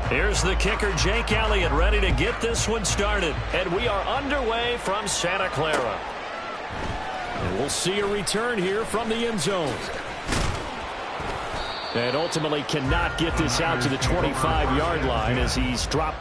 Here's the kicker, Jake Elliott, ready to get this one started. And we are underway from Santa Clara. And we'll see a return here from the end zone. And ultimately cannot get this out to the 25-yard line as he's dropped.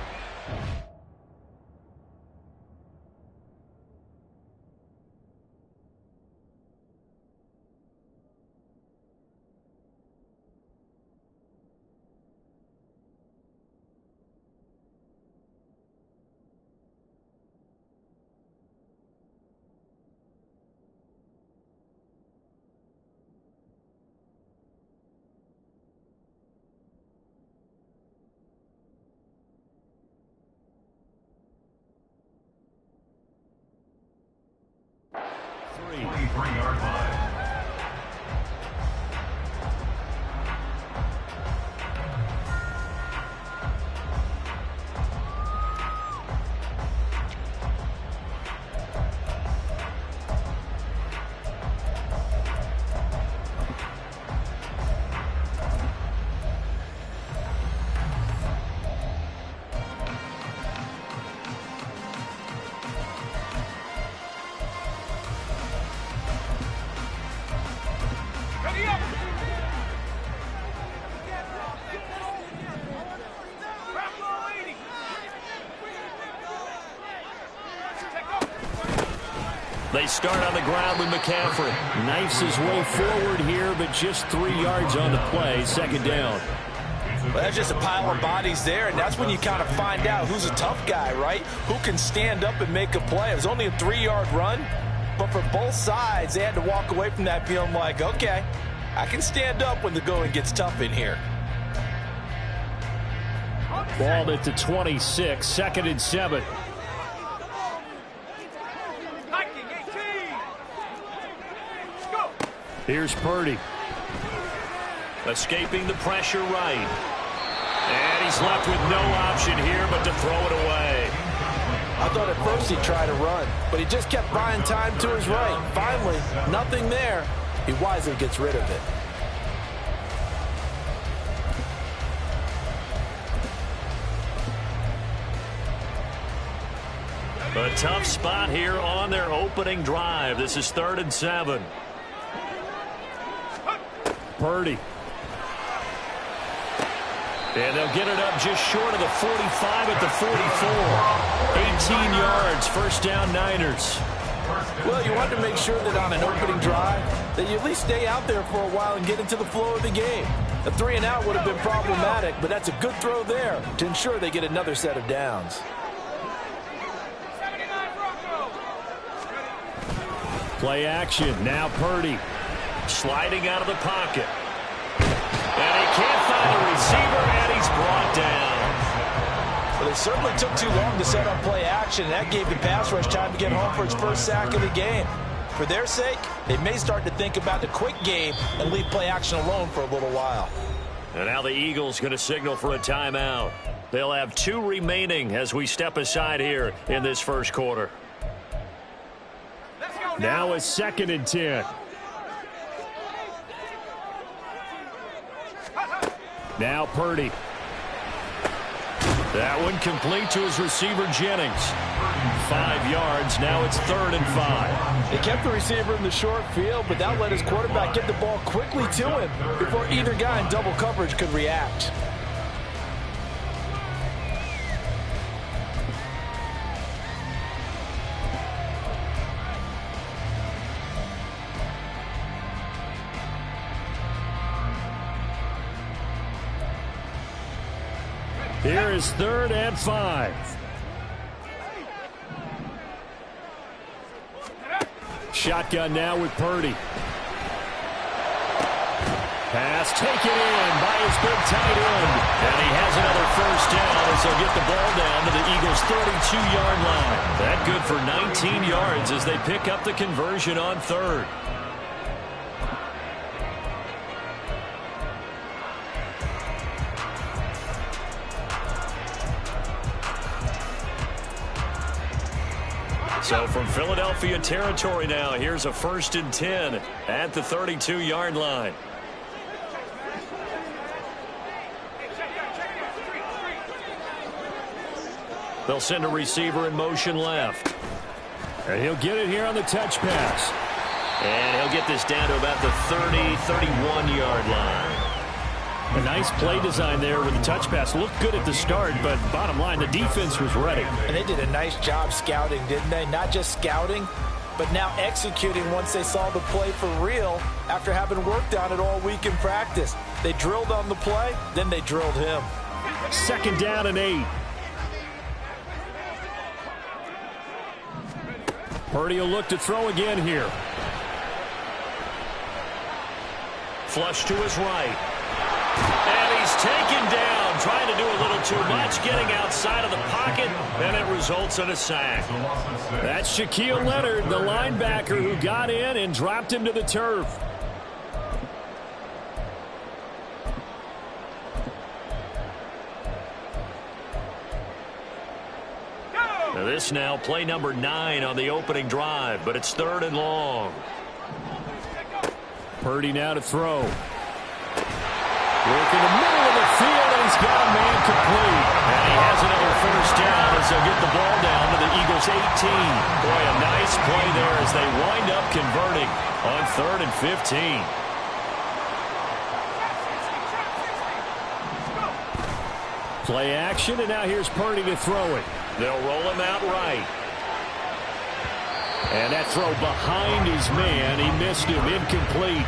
They start on the ground with McCaffrey. Knifes his way forward here, but just 3 yards on the play. Second down. Well, that's just a pile of bodies there, and that's when you kind of find out who's a tough guy, right? Who can stand up and make a play. It was only a 3-yard run, but for both sides, they had to walk away from that feeling like, okay, I can stand up when the going gets tough in here. Ball at the 26, 2nd and 7. Here's Purdy. Escaping the pressure right. And he's left with no option here but to throw it away. I thought at first he'd try to run, but he just kept buying time to his right. Finally, nothing there. He wisely gets rid of it. A tough spot here on their opening drive. This is 3rd and 7. Purdy. And they'll get it up just short of the 45 at the 44. 18 yards, first down Niners. Well, you want to make sure that on an opening drive that you at least stay out there for a while and get into the flow of the game. A 3-and-out would have been problematic, but that's a good throw there to ensure they get another set of downs. Play action. Now Purdy. Sliding out of the pocket. And he can't find a receiver, and he's brought down. Well, it certainly took too long to set up play action, and that gave the pass rush time to get home for its first sack of the game. For their sake, they may start to think about the quick game and leave play action alone for a little while. And now the Eagles going to signal for a timeout. They'll have 2 remaining as we step aside here in this first quarter. Now it's 2nd and 10. Now Purdy. That one complete to his receiver Jennings. 5 yards. Now it's 3rd and 5. They kept the receiver in the short field, but that let his quarterback get the ball quickly to him before either guy in double coverage could react. Here is 3rd and 5. Shotgun now with Purdy. Pass taken in by his big tight end. And he has another first down as they'll get the ball down to the Eagles' 32-yard line. That good for 19 yards as they pick up the conversion on 3rd. So from Philadelphia territory now, here's a 1st and 10 at the 32-yard line. They'll send a receiver in motion left. And he'll get it here on the touch pass. And he'll get this down to about the 30, 31-yard line. A nice play design there with the touch pass. Looked good at the start, but bottom line, the defense was ready. And they did a nice job scouting, didn't they? Not just scouting, but now executing once they saw the play for real after having worked on it all week in practice. They drilled on the play, then they drilled him. 2nd down and 8. Purdy will look to throw again here. Flush to his right. And he's taken down, trying to do a little too much, getting outside of the pocket, and it results in a sack. That's Shaquille Leonard, the linebacker, who got in and dropped him to the turf. Now this now play number 9 on the opening drive, but it's 3rd and long. Purdy now to throw. Work in the middle of the field, and he's got a man complete. And he has another first down as they'll get the ball down to the Eagles' 18. Boy, a nice play there as they wind up converting on 3rd and 15. Play action, and now here's Purdy to throw it. They'll roll him out right. And that throw behind his man, he missed him, incomplete.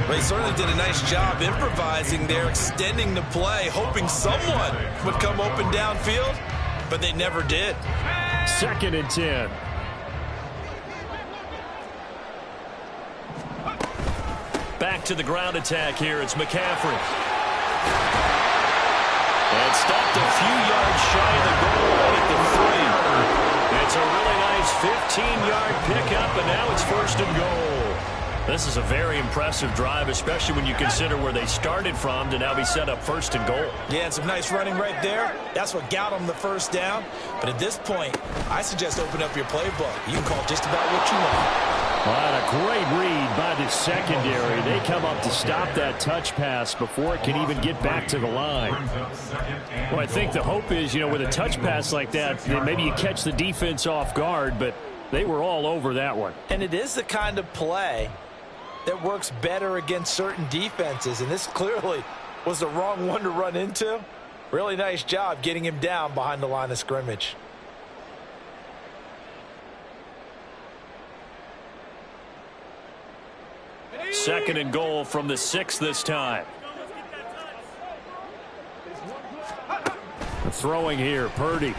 Well, he certainly did a nice job improvising there, extending the play, hoping someone would come open downfield, but they never did. 2nd and 10. Back to the ground attack here. It's McCaffrey. And stopped a few yards shy of the goal line at the 3. It's a really nice 15-yard pickup, and now it's 1st and goal. This is a very impressive drive, especially when you consider where they started from to now be set up 1st and goal. Yeah, and some nice running right there. That's what got them the first down. But at this point, I suggest open up your playbook. You can call just about what you want. Well, a great read by the secondary. They come up to stop that touch pass before it can even get back to the line. Well, I think the hope is, with a touch pass like that, maybe you catch the defense off guard, but they were all over that one. And it is the kind of play that works better against certain defenses, and this clearly was the wrong one to run into. Really nice job getting him down behind the line of scrimmage. Second and goal from the 6 this time. Throwing here, Purdy.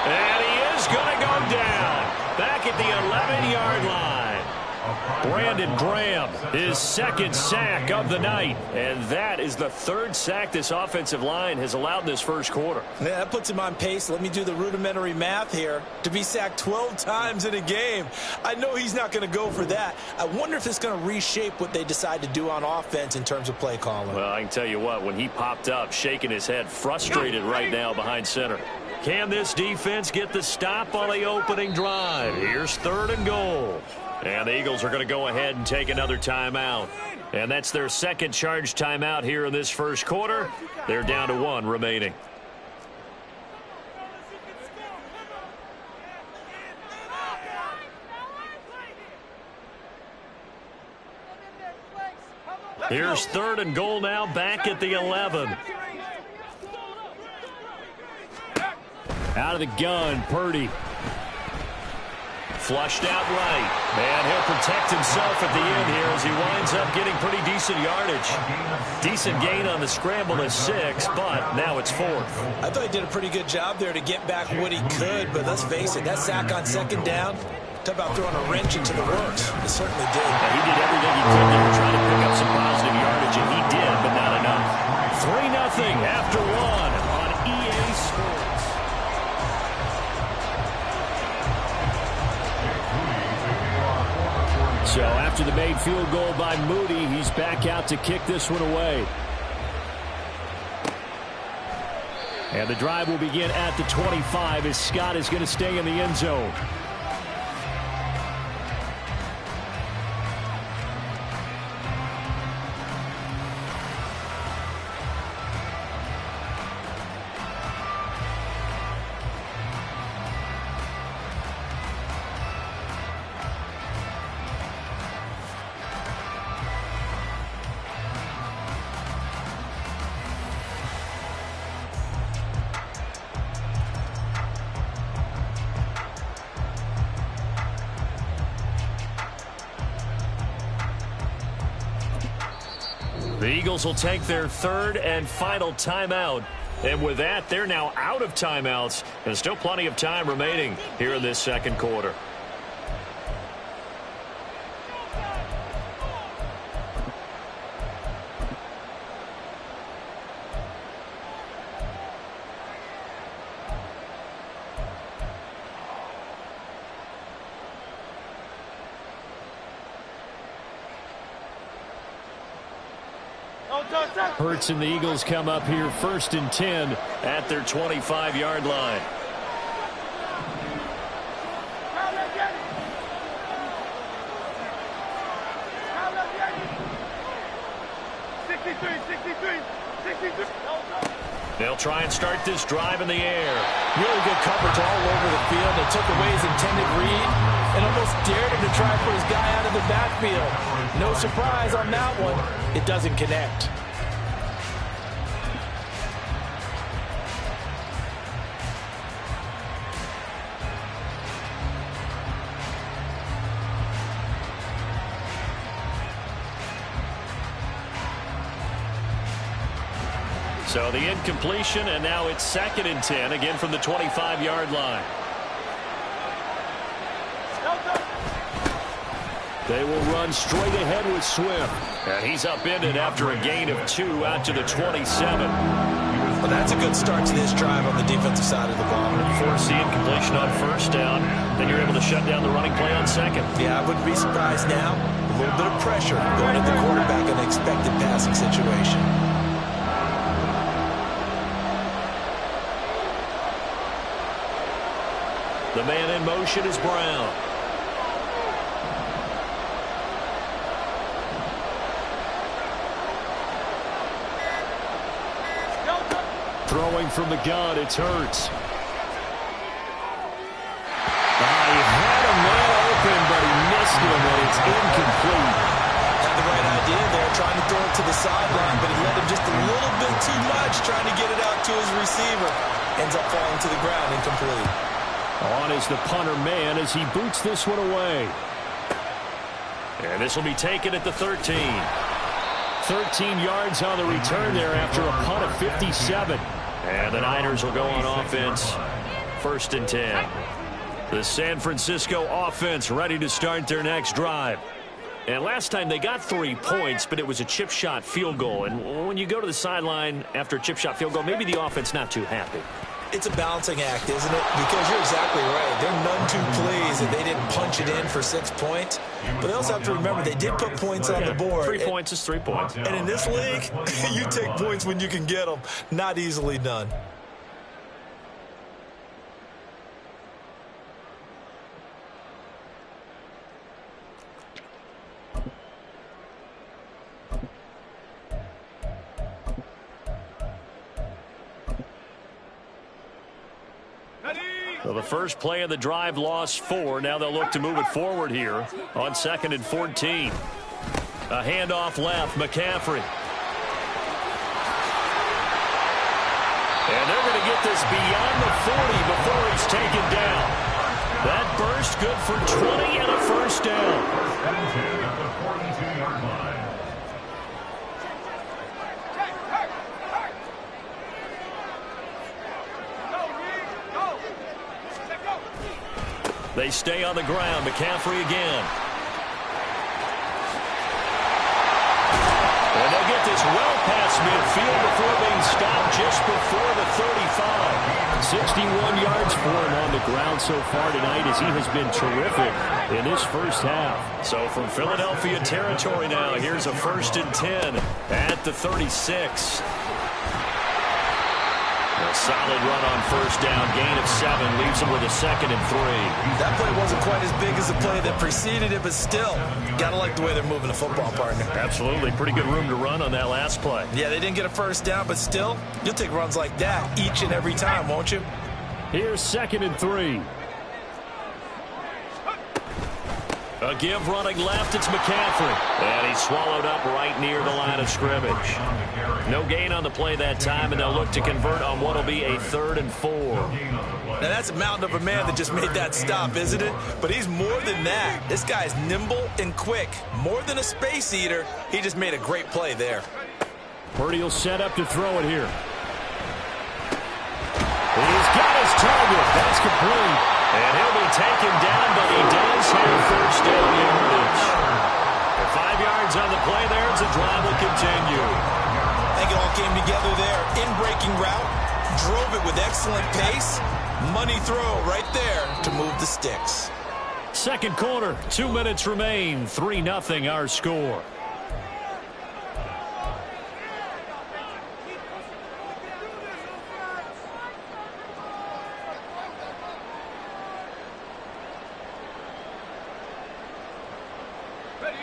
And he is going to go down. Back at the 11-yard line. Brandon Graham, his 2nd sack of the night. And that is the 3rd sack this offensive line has allowed in this first quarter. Yeah, that puts him on pace. Let me do the rudimentary math here. To be sacked 12 times in a game. I know he's not going to go for that. I wonder if it's going to reshape what they decide to do on offense in terms of play calling. Well, I can tell you what, when he popped up, shaking his head, frustrated right now behind center. Can this defense get the stop on the opening drive? Here's 3rd and goal. And the Eagles are going to go ahead and take another timeout. And that's their 2nd charge timeout here in this first quarter. They're down to 1 remaining. Here's 3rd and goal now, back at the 11. Out of the gun, Purdy. Flushed out right. And he'll protect himself at the end here as he winds up getting pretty decent yardage. Decent gain on the scramble is 6, but now it's 4th. I thought he did a pretty good job there to get back what he could, but let's face it, that sack on 2nd down, talk about throwing a wrench into the works. It certainly did. He did everything he could there to try to pick up some positive yardage, and he did, but not enough. 3-0 after 1 on EA Sports. So after the made field goal by Moody, he's back out to kick this one away. And the drive will begin at the 25 as Scott is going to stay in the end zone. The Eagles will take their third and final timeout. And with that, they're now out of timeouts. There's still plenty of time remaining here in this second quarter. Hurts and the Eagles come up here 1st and 10 at their 25-yard line. They'll try and start this drive in the air. Really good coverage all over the field. They took away his intended read and almost dared him to try and put his guy out of the backfield. No surprise on that one. It doesn't connect. So the incompletion, and now it's 2nd and 10, again from the 25-yard line. They will run straight ahead with Swift. And he's upended after a gain of 2 out to the 27. Well, that's a good start to this drive on the defensive side of the ball. Force the incompletion on 1st down, then you're able to shut down the running play on 2nd. Yeah, I wouldn't be surprised now. A little bit of pressure going at the quarterback in an expected passing situation. The man in motion is Brown. Throwing from the gun, it's Hurts. He had a man open, but he missed him, and it's incomplete. Had the right idea there, trying to throw it to the sideline, but he let him just a little bit too much, trying to get it out to his receiver. Ends up falling to the ground, incomplete. On is the punter man as he boots this one away. And this will be taken at the 13. 13 yards on the return there after a punt of 57. And the Niners will go on offense 1st and 10. The San Francisco offense ready to start their next drive. And last time they got 3 points, but it was a chip shot field goal. And when you go to the sideline after a chip shot field goal, maybe the offense not too happy. It's a balancing act, isn't it? Because you're exactly right. They're none too pleased that they didn't punch it in for 6 points. But they also have to remember they did put points on the board. 3 points is 3 points. And in this league, you take points when you can get them. Not easily done. Well, the first play of the drive lost 4. Now they'll look to move it forward here on 2nd and 14. A handoff left, McCaffrey. And they're going to get this beyond the 40 before he's taken down. That burst good for 20 and a 1st down. They stay on the ground. McCaffrey again. And they'll get this well past midfield before being stopped just before the 35. 61 yards for him on the ground so far tonight as he has been terrific in this first half. So from Philadelphia territory now, here's a 1st and 10 at the 36. A solid run on 1st down, gain of 7, leaves him with a 2nd and 3. That play wasn't quite as big as the play that preceded it, but still, gotta like the way they're moving the football, partner. Absolutely, pretty good room to run on that last play. Yeah, they didn't get a 1st down, but still, you'll take runs like that each and every time, won't you? Here's 2nd and 3. A give running left, it's McCaffrey. And he's swallowed up right near the line of scrimmage. No gain on the play that time, and they'll look to convert on what will be a 3rd and 4. Now that's a mountain of a man that just made that stop, isn't it? But he's more than that. This guy's nimble and quick. More than a space eater, he just made a great play there. Purdy will set up to throw it here. He's got his target. That's complete. And he'll be taken down, but he does have first down yardage. 5 yards on the play there as the drive will continue. I think it all came together there. In-breaking route, drove it with excellent pace. Money throw right there to move the sticks. Second quarter, 2 minutes remain. 3-0 our score.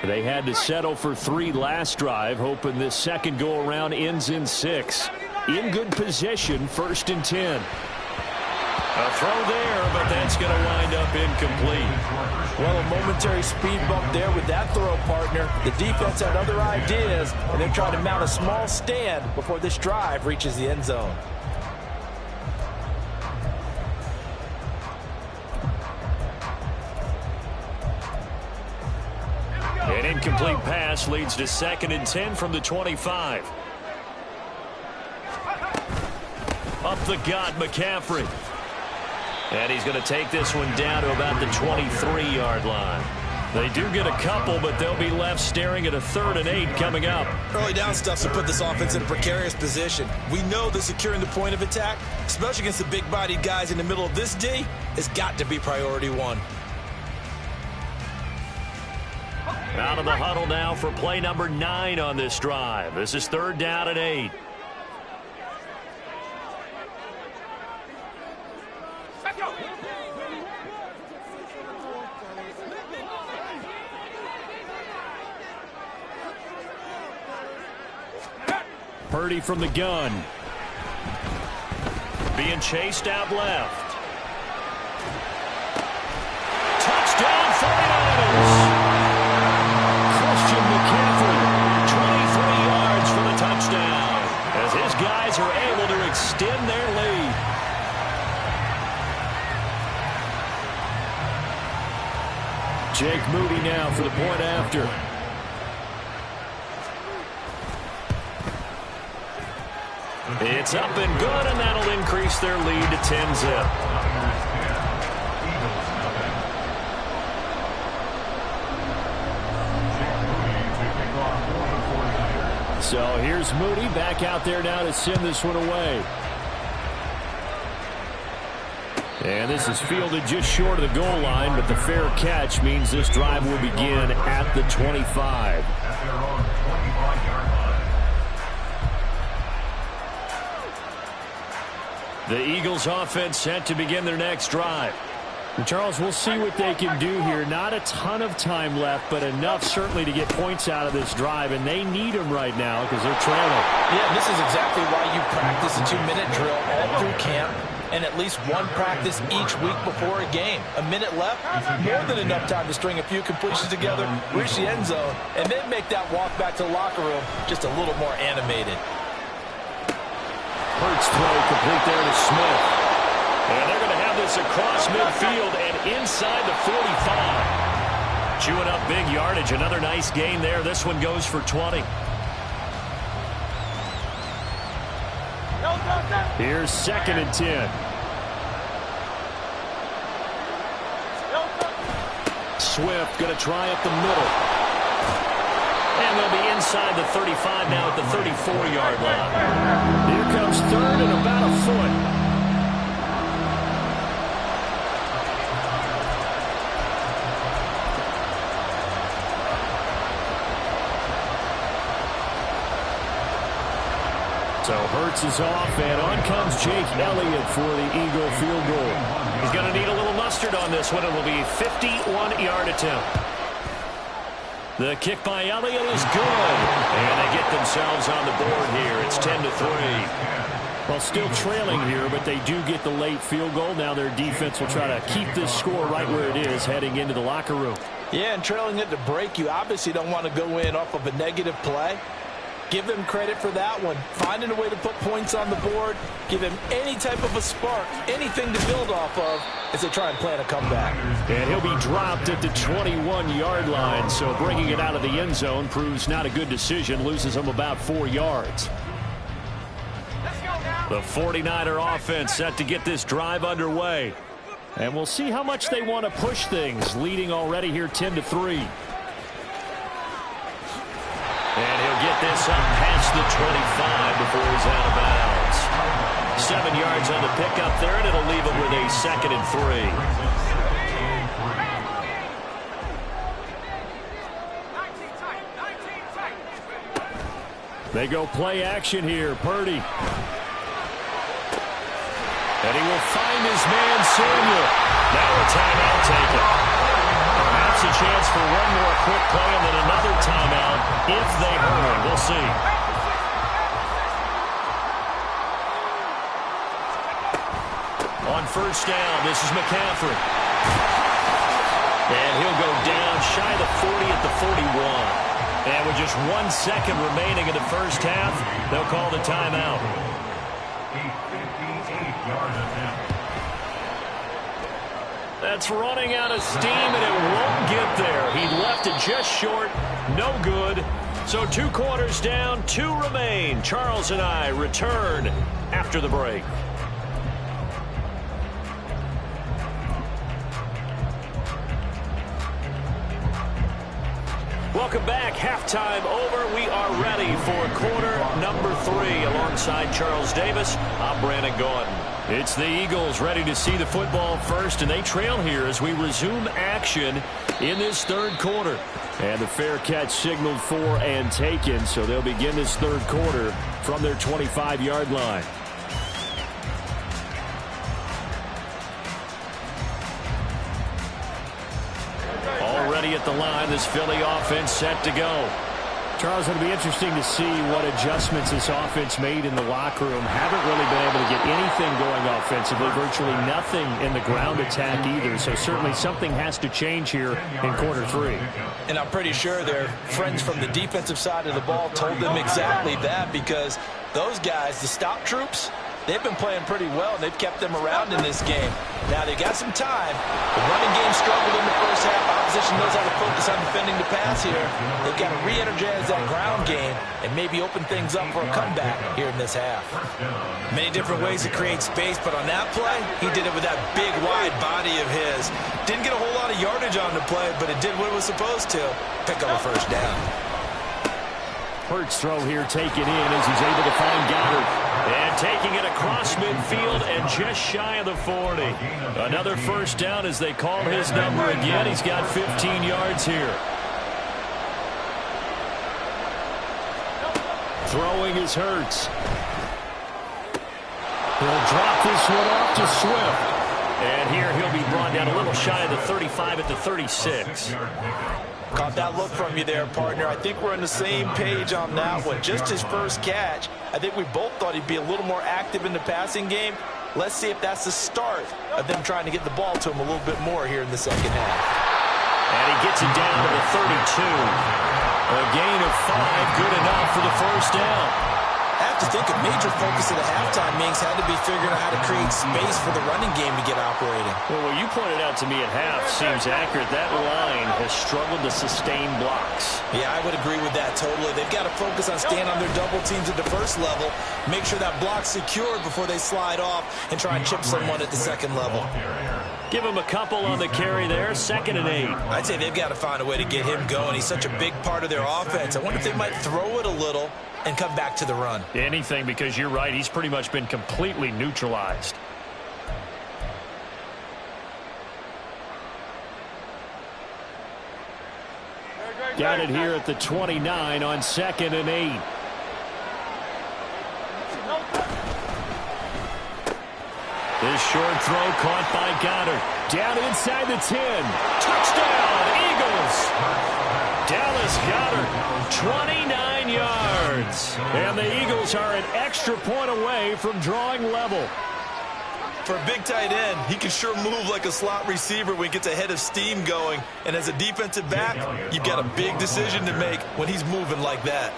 They had to settle for 3 last drive, hoping this second go-around ends in 6. In good position, 1st and 10. A throw there, but that's going to wind up incomplete. Well, a momentary speed bump there with that throw, partner. The defense had other ideas, and they're trying to mount a small stand before this drive reaches the end zone. An incomplete pass leads to 2nd and 10 from the 25. Up the gut, McCaffrey. And he's going to take this one down to about the 23-yard line. They do get a couple, but they'll be left staring at a 3rd and 8 coming up. Early down stuff to put this offense in a precarious position. We know that securing the point of attack, especially against the big-bodied guys in the middle of this D, has got to be priority 1. Out of the huddle now for play number 9 on this drive. This is 3rd down and 8. Purdy from the gun. Being chased out left. Touchdown 49ers. McCaffrey, 23 yards for the touchdown, as his guys are able to extend their lead. Jake Moody now for the point after. It's up and good, and that'll increase their lead to 10-zip. So here's Moody back out there now to send this one away. And this is fielded just short of the goal line, but the fair catch means this drive will begin at the 25. The Eagles offense set to begin their next drive. And Charles, we'll see what they can do here. Not a ton of time left, but enough certainly to get points out of this drive, and they need them right now because they're trailing. Yeah, this is exactly why you practice a 2-minute drill all through camp and at least one practice each week before a game. A minute left, more than enough time to string a few completions together, reach the end zone, and then make that walk back to the locker room just a little more animated. Hurts throw complete there to Smith. And they're going to have this across midfield and inside the 45. Chewing up big yardage. Another nice gain there. This one goes for 20. Here's 2nd and 10. Swift going to try up the middle. And they'll be inside the 35 now at the 34-yard line. Here comes 3rd and about a foot. So Hurts is off, and on comes Jake Elliott for the Eagle field goal. He's going to need a little mustard on this one. It will be a 51-yard attempt. The kick by Elliott is good, and they get themselves on the board here. It's 10-3. Well, still trailing here, but they do get the late field goal. Now their defense will try to keep this score right where it is heading into the locker room. Yeah, and trailing it to break, you obviously don't want to go in off of a negative play. Give him credit for that one. Finding a way to put points on the board, give him any type of a spark, anything to build off of as they try and plan a comeback. And he'll be dropped at the 21-yard line, so bringing it out of the end zone proves not a good decision, loses him about 4 yards. The 49er offense set to get this drive underway. And we'll see how much they want to push things, leading already here 10-3. And he'll get this up past the 25 before he's out of bounds. 7 yards on the pickup there, and it'll leave him with a 2nd and 3. They go play action here. Purdy. And he will find his man, Samuel. Now a timeout taken. Perhaps a chance for one more quick play and then another timeout if they hurry. We'll see. On first down, this is McCaffrey. And he'll go down shy of the 40 at the 41. And with just 1 second remaining in the first half, they'll call the timeout. That's running out of steam, and it won't get there. He left it just short. No good. So 2 quarters down, 2 remain. Charles and I return after the break. Welcome back. Halftime over. We are ready for quarter number 3. Alongside Charles Davis, I'm Brandon Gordon. It's the Eagles ready to see the football first, and they trail here as we resume action in this third quarter. And the fair catch signaled for and taken, so they'll begin this third quarter from their 25-yard line. Already at the line, this Philly offense set to go. Charles, it'll be interesting to see what adjustments this offense made in the locker room. Haven't really been able to get anything going offensively, virtually nothing in the ground attack either. So certainly something has to change here in quarter 3. And I'm pretty sure their friends from the defensive side of the ball told them exactly that, because those guys, the stop troops, they've been playing pretty well, and they've kept them around in this game. Now, they've got some time. The running game struggled in the first half. Opposition knows how to focus on defending the pass here. They've got to re-energize that ground game and maybe open things up for a comeback here in this half. Many different ways to create space, but on that play, he did it with that big, wide body of his. Didn't get a whole lot of yardage on the play, but it did what it was supposed to. Pick up a first down. Hurts throw here taken in as he's able to find Goddard. And taking it across midfield and just shy of the 40. Another first down as they call his number again. He's got 15 yards here. Throwing is Hurts. He'll drop this one off to Swift. And here he'll be brought down a little shy of the 35 at the 36. Caught that look from you there, partner. I think we're on the same page on that one. Just his first catch. I think we both thought he'd be a little more active in the passing game. Let's see if that's the start of them trying to get the ball to him a little bit more here in the second half. And he gets it down to the 32. A gain of 5, good enough for the first down. I have to think a major focus of the halftime meetings had to be figuring out how to create space for the running game to get operating. Well, what you pointed out to me at half seems accurate. That line has struggled to sustain blocks. Yeah, I would agree with that totally. They've got to focus on staying on their double teams at the first level, make sure that block's secured before they slide off and try and chip someone at the second level. Give him a couple on the carry there, 2nd and 8. I'd say they've got to find a way to get him going. He's such a big part of their offense. I wonder if they might throw it a little and come back to the run. Anything, because you're right. He's pretty much been completely neutralized. Got it here at the 29 on 2nd and 8. This short throw caught by Goddard. Down inside the 10. Touchdown, Eagles. Dallas Goedert, 29 yards. And the Eagles are an extra point away from drawing level. For a big tight end, he can sure move like a slot receiver when he gets a head of steam going. And as a defensive back, you've got a big decision to make when he's moving like that.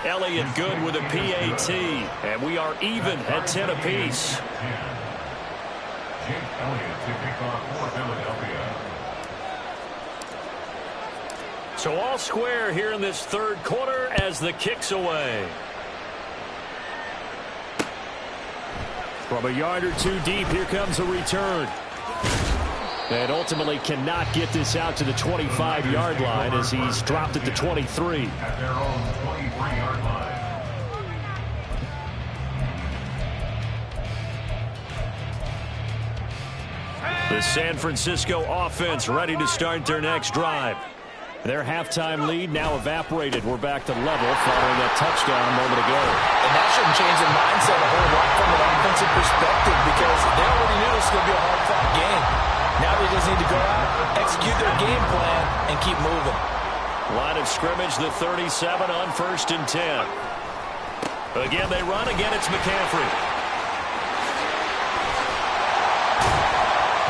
Elliott good with a PAT. And we are even at 10 apiece. So all square here in this third quarter as the kick's away. From a yard or two deep, here comes a return. And ultimately cannot get this out to the 25-yard line as he's dropped at the 23. At their own 23-yard line. The San Francisco offense ready to start their next drive. Their halftime lead now evaporated. We're back to level following that touchdown a moment ago. And that shouldn't change their mindset a whole lot from an offensive perspective because they already knew this was going to be a hard-fought game. Now they just need to go out, execute their game plan, and keep moving. Line of scrimmage, the 37 on 1st and 10. Again, they run. Again, it's McCaffrey.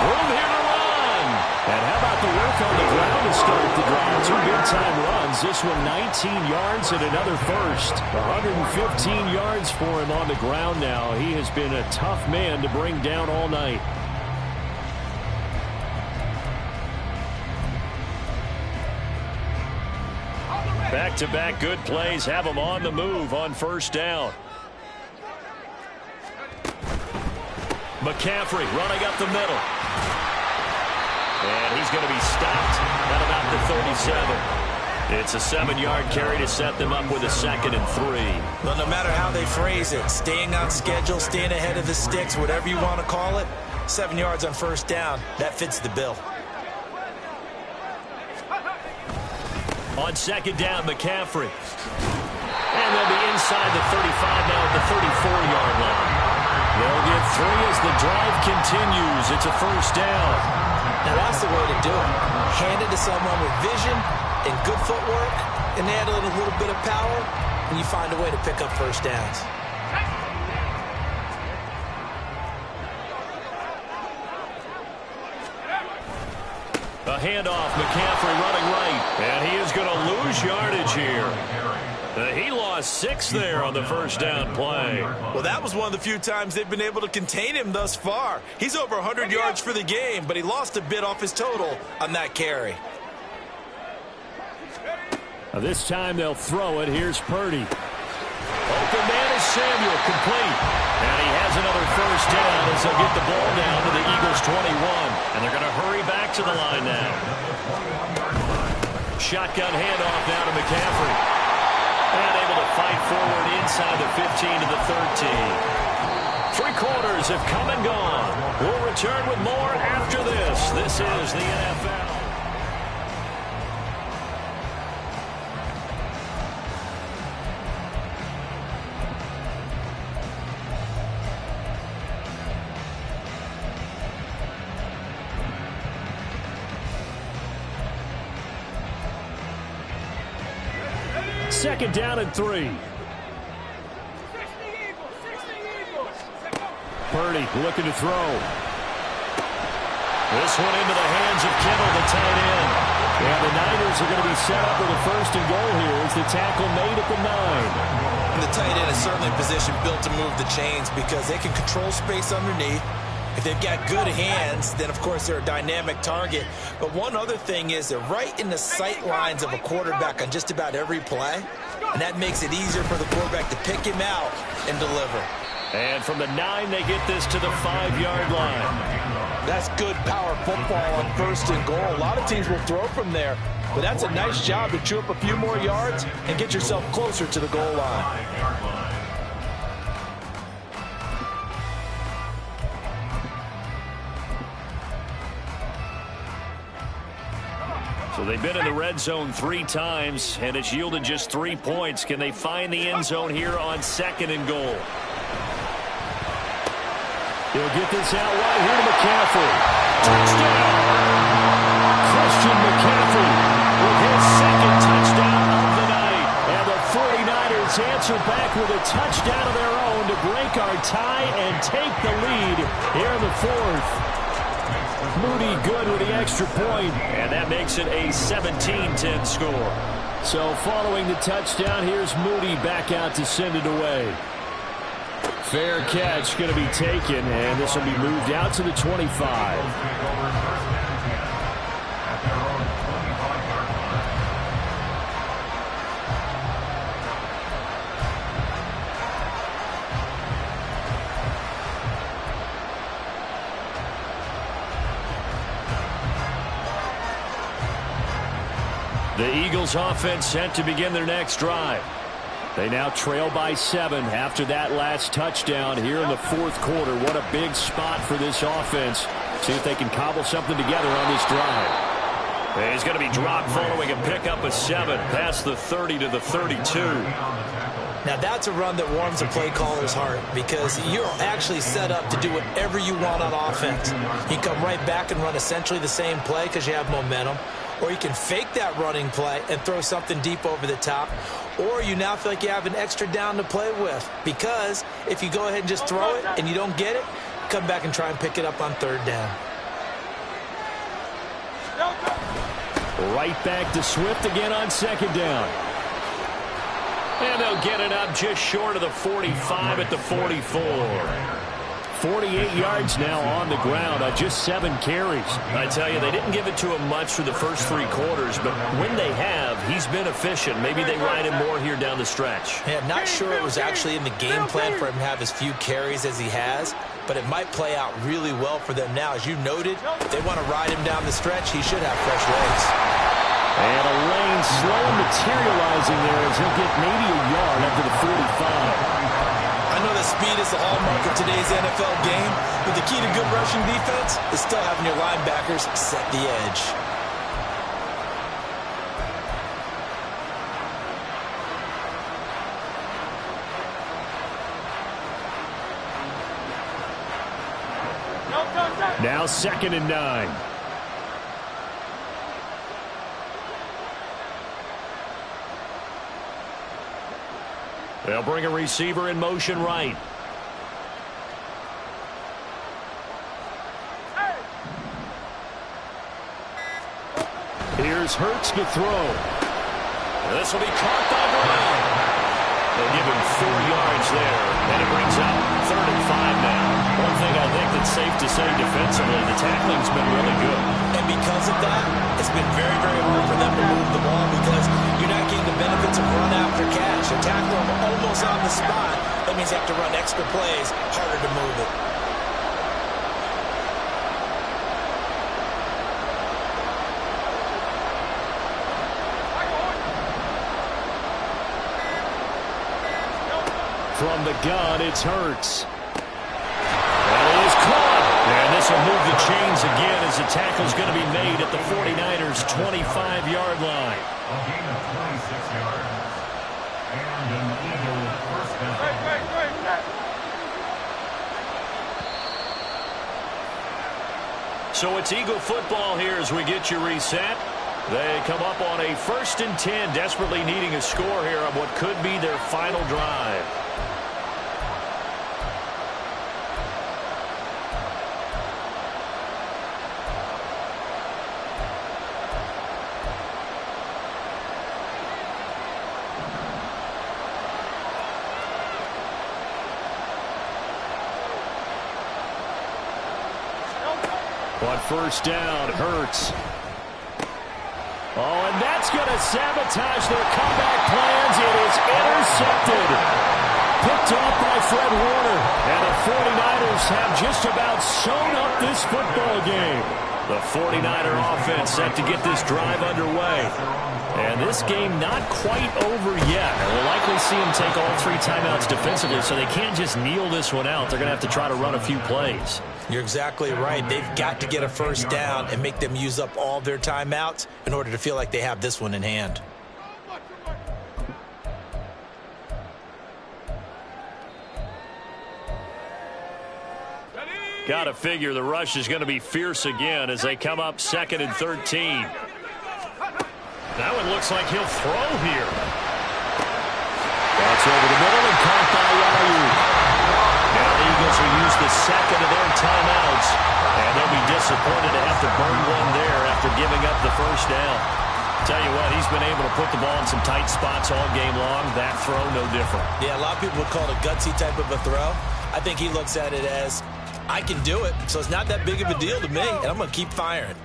Room here to run. And how about the work on the ground to start the drive? 2 big-time runs. This one 19 yards and another first. 115 yards for him on the ground now. He has been a tough man to bring down all night. Back-to-back good plays have him on the move on 1st down. McCaffrey running up the middle. And he's going to be stopped at about the 37. It's a 7-yard carry to set them up with a 2nd and 3. Well, no matter how they phrase it, staying on schedule, staying ahead of the sticks, whatever you want to call it, 7 yards on 1st down, that fits the bill. On 2nd down, McCaffrey. And they'll be inside the 35 now at the 34-yard line. They'll get 3 as the drive continues. It's a 1st down. Now that's the way to do it. Hand it to someone with vision and good footwork, and add a little bit of power, and you find a way to pick up 1st downs. A handoff, McCaffrey running right, and he is going to lose yardage here. He lost 6 there on the 1st down play. Well, that was one of the few times they've been able to contain him thus far. He's over 100 yards for the game, but he lost a bit off his total on that carry. This time they'll throw it. Here's Purdy. Open man is Samuel, complete. And he has another 1st down as they'll get the ball down to the Eagles' 21. And they're going to hurry back to the line now. Shotgun handoff now to McCaffrey. And able to fight forward inside the 15 to the 13. 3 quarters have come and gone. We'll return with more after this. This is the NFL. Second down and 3. Purdy looking to throw. This one into the hands of Kittle, the tight end. Yeah, the Niners are going to be set up with a 1st and goal here as the tackle made at the 9. And the tight end is certainly a position built to move the chains because they can control space underneath. If they've got good hands, then, of course, they're a dynamic target. But one other thing is they're right in the sight lines of a quarterback on just about every play, and that makes it easier for the quarterback to pick him out and deliver. And from the 9, they get this to the 5-yard line. That's good power football on 1st and goal. A lot of teams will throw from there, but that's a nice job to chew up a few more yards and get yourself closer to the goal line. So they've been in the red zone 3 times, and it's yielded just 3 points. Can they find the end zone here on 2nd and goal? He'll get this out right here to McCaffrey. Touchdown! Christian McCaffrey with his 2nd touchdown of the night. And the 49ers answer back with a touchdown of their own to break our tie and take the lead here in the 4th. Moody good with the extra point, and that makes it a 17-10 score. So following the touchdown, here's Moody back out to send it away. Fair catch going to be taken, and this will be moved out to the 25. The Eagles offense set to begin their next drive. They now trail by 7 after that last touchdown here in the fourth quarter. What a big spot for this offense. See if they can cobble something together on this drive. And he's going to be dropped following a pickup of 7 past the 30 to the 32. Now that's a run that warms a play caller's heart because you're actually set up to do whatever you want on offense. You can come right back and run essentially the same play because you have momentum. Or you can fake that running play and throw something deep over the top. Or you now feel like you have an extra down to play with. Because if you go ahead and just throw it and you don't get it, come back and try and pick it up on third down. Right back to Swift again on second down. And they'll get it up just short of the 45 at the 44. 48 yards now on the ground on just 7 carries. I tell you, they didn't give it to him much for the first 3 quarters, but when they have, he's been efficient. Maybe they ride him more here down the stretch. Yeah, I'm not sure it was actually in the game plan for him to have as few carries as he has, but it might play out really well for them now. As you noted, if they want to ride him down the stretch, he should have fresh legs. And a lane slow materializing there as he'll get maybe a yard up to the 45. I know that speed is the hallmark of today's NFL game, but the key to good rushing defense is still having your linebackers set the edge. Now 2nd and 9. They'll bring a receiver in motion right. Here's Hurts to throw. This will be caught by Brown. They'll give him 4 yards there, and it brings up 3rd and 5 now. One thing I think that's safe to say defensively, the tackling's been really good. And because of that, it's been very, very hard for them to move the ball because you're not getting the benefits of run after catch. You tackle them almost on the spot. That means you have to run extra plays, harder to move it. From the gun, it's Hurts. That is caught. And this will move the chains again as the tackle's going to be made at the 49ers' 25-yard line. A gain of 26 yards. And an Eagle first down. So it's Eagle football here as we get you reset. They come up on a 1st and 10, desperately needing a score here on what could be their final drive. On 1st down, Hurts. Oh, and that's going to sabotage their comeback plans. It is intercepted. Picked off by Fred Warner. And the 49ers have just about sewn up this football game. The 49er offense set to get this drive underway. And this game not quite over yet. And we'll likely see them take all 3 timeouts defensively, so they can't just kneel this one out. They're going to have to try to run a few plays. You're exactly right. They've got to get a 1st down and make them use up all their timeouts in order to feel like they have this one in hand. Got to figure the rush is going to be fierce again as they come up 2nd and 13. That one looks like he'll throw here. That's over the middle and caught by Ayuk. Now the Eagles will use the 2nd of their timeouts, and they'll be disappointed to have to burn one there after giving up the 1st down. Tell you what, he's been able to put the ball in some tight spots all game long. That throw, no different. Yeah, a lot of people would call it a gutsy type of a throw. I think he looks at it as, I can do it, so it's not that big of a deal to me, and I'm going to keep firing.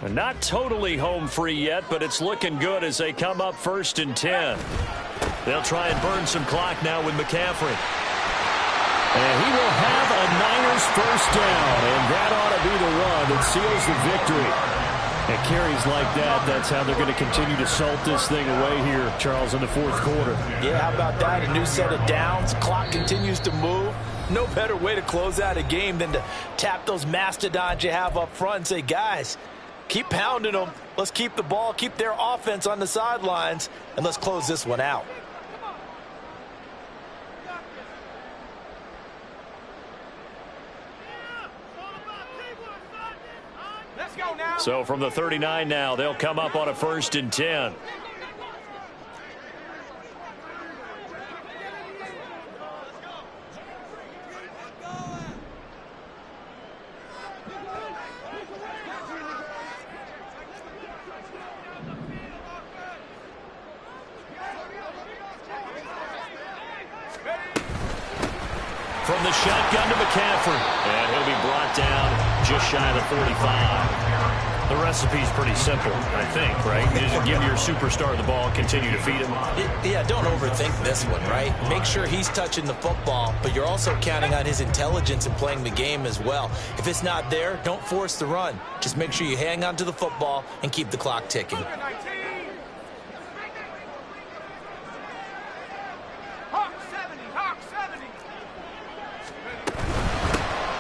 Not totally home free yet, but it's looking good as they come up 1st and 10. They'll try and burn some clock now with McCaffrey. And he will have a Niners first down, and that ought to be the run that seals the victory. And carries like that, that's how they're going to continue to salt this thing away here, Charles, in the 4th quarter. Yeah, how about that? A new set of downs. Clock continues to move. No better way to close out a game than to tap those mastodons you have up front and say, guys, keep pounding them. Let's keep the ball, keep their offense on the sidelines, and let's close this one out. So from the 39 now, they'll come up on a 1st and 10. From the shotgun to McCaffrey, and he'll be brought down just shy of the 45. The recipe's pretty simple, I think, right? You just give your superstar the ball, continue to feed him. Yeah, don't overthink this one, right? Make sure he's touching the football, but you're also counting on his intelligence in playing the game as well. If it's not there, don't force the run. Just make sure you hang on to the football and keep the clock ticking.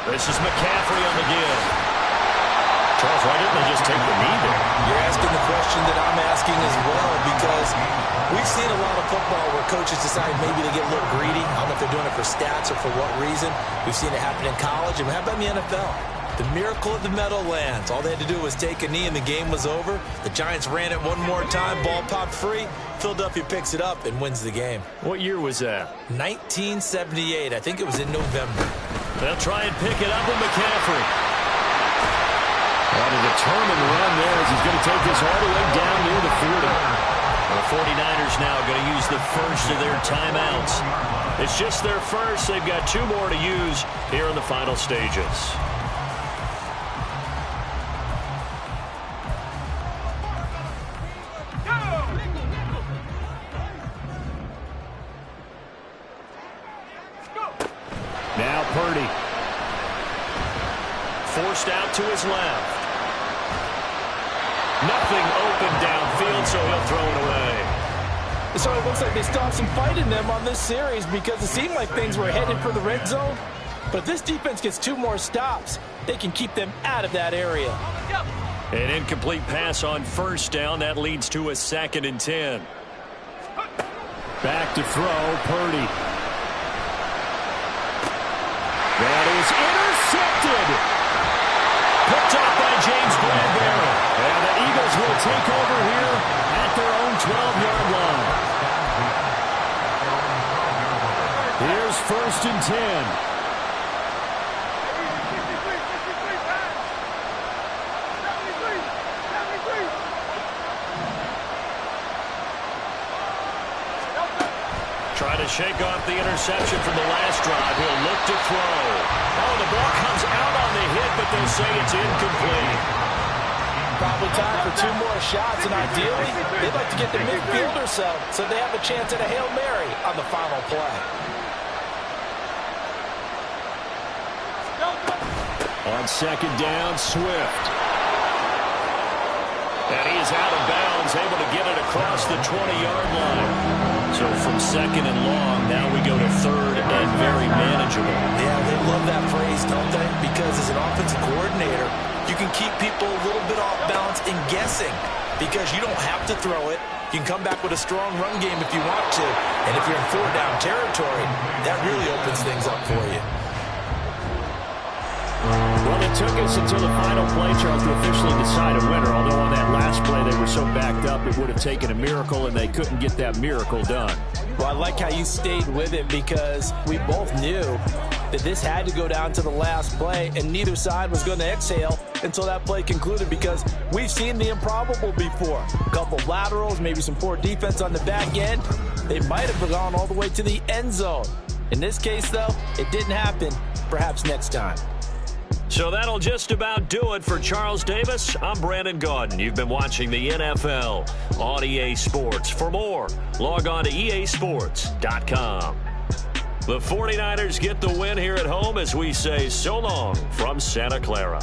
This is McCaffrey on the give. Charles, why didn't they just take the knee there? You're asking the question that I'm asking as well, because we've seen a lot of football where coaches decide maybe they get a little greedy. I don't know if they're doing it for stats or for what reason. We've seen it happen in college, and how about in the NFL? The miracle of the Meadowlands. All they had to do was take a knee, and the game was over. The Giants ran it one more time. Ball popped free. Philadelphia picks it up and wins the game. What year was that? 1978. I think it was in November. They'll try and pick it up with McCaffrey. On a determined run there as he's going to take this all the way down near the 40. The 49ers now going to use the first of their timeouts. It's just their first. They've got 2 more to use here in the final stages. Now Purdy. Forced out to his left. Nothing open downfield, so he'll throw it away. So it looks like they still have some fight in them on this series, because it seemed like things were headed for the red zone. But if this defense gets 2 more stops, they can keep them out of that area. An incomplete pass on 1st down. That leads to a 2nd and 10. Back to throw, Purdy. That is intercepted. Picked off by James Bradbury. And the Eagles will take over here at their own 12-yard line. Here's 1st and 10. Trying to shake off the interception from the last drive. He'll look to throw. Oh, the ball comes out on the hit, but they'll say it's incomplete. Probably time for 2 more shots, and ideally, they'd like to get the midfielder so they have a chance at a Hail Mary on the final play. On 2nd down, Swift. And he is out of bounds, able to get it across the 20-yard line. So from 2nd and long, now we go to 3rd and very manageable. Yeah, they love that phrase, don't they? Because as an offensive coordinator, you can keep people a little bit off balance and guessing, because you don't have to throw it. You can come back with a strong run game if you want to. And if you're in 4-down territory, that really opens things up for you. Well, it took us until the final play, Charles, to officially decide a winner. Although on that last play they were so backed up, it would have taken a miracle, and they couldn't get that miracle done. Well, I like how you stayed with it, because we both knew that this had to go down to the last play, and neither side was going to exhale until that play concluded, because we've seen the improbable before. A couple laterals, maybe some poor defense on the back end. They might have gone all the way to the end zone. In this case, though, it didn't happen. Perhaps next time. So that'll just about do it for Charles Davis. I'm Brandon Gaudin. You've been watching the NFL on EA Sports. For more, log on to easports.com. The 49ers get the win here at home as we say so long from Santa Clara.